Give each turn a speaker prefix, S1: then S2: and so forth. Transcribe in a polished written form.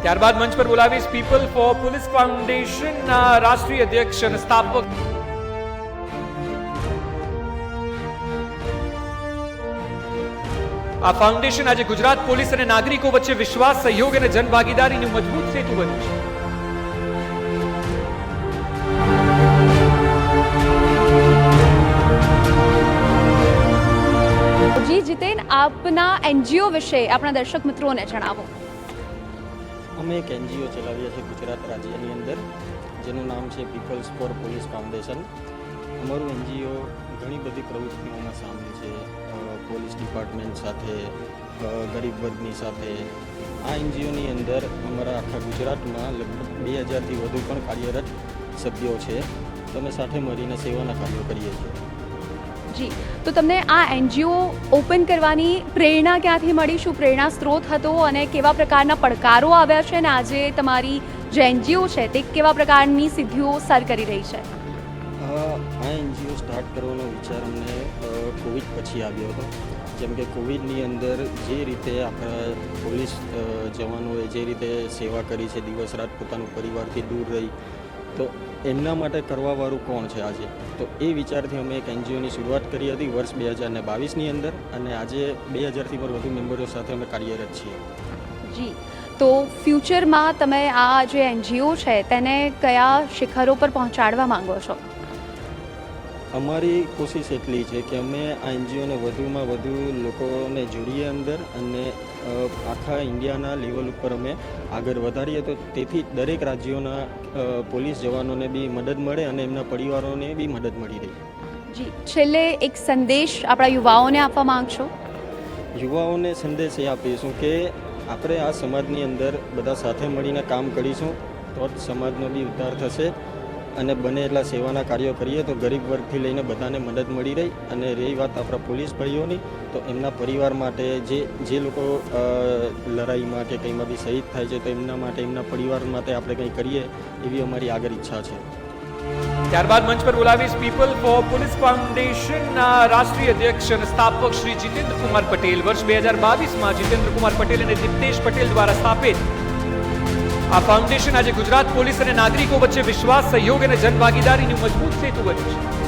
S1: ત્યારબાદ મંચ પર બોલાવીશ પીપલ ફોર પોલીસ ફાઉન્ડેશનના રાષ્ટ્રીય અધ્યક્ષ અને સ્થાપક આ ફાઉન્ડેશન આજે ગુજરાત પોલીસ અને નાગરિકો વચ્ચે વિશ્વાસ, સહયોગ અને જનભાગીદારીનું મજબૂત સેતુ બન્યું છે.
S2: જી જીતેન, આપના એનજીઓ વિશે આપણા દર્શક મિત્રોને જણાવો.
S3: અમે એક એનજીઓ ચલાવીએ છીએ ગુજરાત રાજ્યની અંદર, જેનું નામ છે પીપલ્સ ફોર પોલીસ ફાઉન્ડેશન. અમારું એનજીઓ ઘણી બધી પ્રવૃત્તિઓમાં સામેલ છે, પોલીસ ડિપાર્ટમેન્ટ સાથે, ગરીબ વર્ગની સાથે. આ એનજીઓની અંદર અમારા આખા ગુજરાતમાં લગભગ 2000થી વધુ પણ કાર્યરત સભ્યો છે. તો અમે સાથે મળીને સેવાના કાર્યો કરીએ છીએ.
S2: જી, તો તમને આ એનજીઓ ઓપન કરવાની પ્રેરણા ક્યાંથી મળી? શું પ્રેરણા સ્ત્રોત હતો અને કેવા પ્રકારના પડકારો આવ્યા છે અને આજે તમારી જે એનજીઓ છે તે કેવા પ્રકારની સિદ્ધિઓ સર કરી રહી છે?
S3: આ એનજીઓ સ્ટાર્ટ કરવાનો વિચાર અમને કોવિડ પછી આવ્યો હતો. જેમ કે કોવિડની અંદર જે રીતે આપણા પોલીસ જવાનોએ જે રીતે સેવા કરી છે, દિવસ રાત પોતાનું પરિવારથી દૂર રહી, તો એમના માટે કરવાવાળું કોણ છે આજે? તો એ વિચારથી અમે એક એનજીઓની શરૂઆત કરી હતી વર્ષ 2022ની અંદર, અને આજે 2000થી પણ વધુ મેમ્બરો સાથે અમે કાર્યરત છીએ.
S2: જી, તો ફ્યુચરમાં તમે આ જે એનજીઓ છે તેને કયા શિખરો પર પહોંચાડવા માંગો છો?
S3: અમારી કોશિશ એટલી છે કે અમે આ એનજીઓને વધુમાં વધુ લોકોને જોડીએ અંદર, અને આખા ઇન્ડિયાના લેવલ ઉપર અમે આગળ વધારીએ, તો તેથી દરેક રાજ્યોના પોલીસ જવાનોને બી મદદ મળે અને એમના પરિવારોને બી મદદ મળી રહે.
S2: જી, છેલ્લે એક સંદેશ આપણા યુવાઓને આપવા માંગશો?
S3: યુવાઓને સંદેશ એ આપીશું કે આપણે આ સમાજની અંદર બધા સાથે મળીને કામ કરીશું તો જ સમાજનો બી ઉદ્ધાર થશે, અને બને એટલા સેવાના કાર્યો કરીએ તો ગરીબ વર્ગથી લઈને બધાને મદદ મળી રહી. અને રહી વાત આપણા પોલીસ ભાઈઓની, તો એમના પરિવાર માટે જે લોકો લડાઈમાં કે કંઈમાં બી શહીદ થાય છે, તો એમના માટે, એમના પરિવાર માટે આપણે કંઈ કરીએ એવી અમારી આગળ ઈચ્છા છે.
S1: ત્યારબાદ મંચ પર બોલાવીશ પીપલ ફોર પોલીસ ફાઉન્ડેશનના રાષ્ટ્રીય અધ્યક્ષ અને સ્થાપક શ્રી જીતેન્દ્ર કુમાર પટેલ. વર્ષ 2022માં જીતેન્દ્ર કુમાર પટેલ અને દીપ્તેશ પટેલ દ્વારા સ્થાપિત આ ફાઉન્ડેશન આજે ગુજરાત પોલીસ અને નાગરિકો વચ્ચે વિશ્વાસ, સહયોગ અને જનભાગીદારીનું મજબૂત સેતુ બન્યું છે.